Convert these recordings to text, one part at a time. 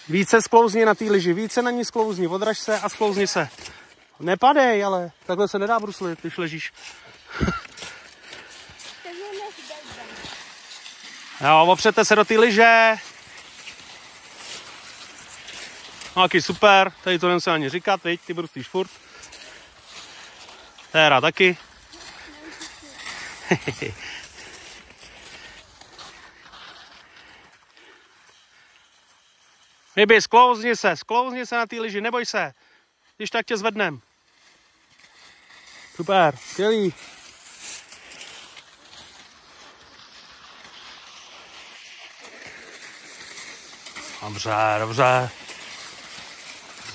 Více sklouzni na té lyži, více na ní sklouzni, odraž se a sklouzni se. Nepadej, ale takhle se nedá bruslit, když ležíš. Jo, opřete se do té lyže. No, taky super, tady to nemusím ani říkat, viď, ty bruslíš furt. Téra taky. Ryby, sklouzni se na té lyži, neboj se. Když tak tě zvednem. Super, skvělý. Dobře.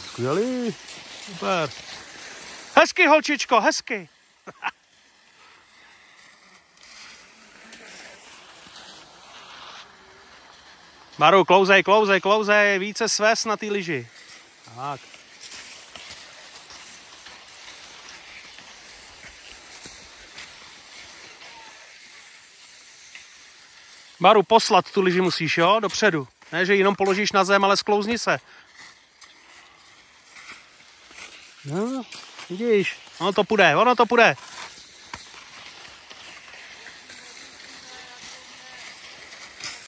Skvělý, super. Hezky, holčičko, hezky. Maru, klouzej, více svést na té lyži. Tak. Maru, poslat tu lyži musíš, jo, dopředu. Ne, že jenom položíš na zem, ale sklouzni se. No, vidíš, ono to půjde.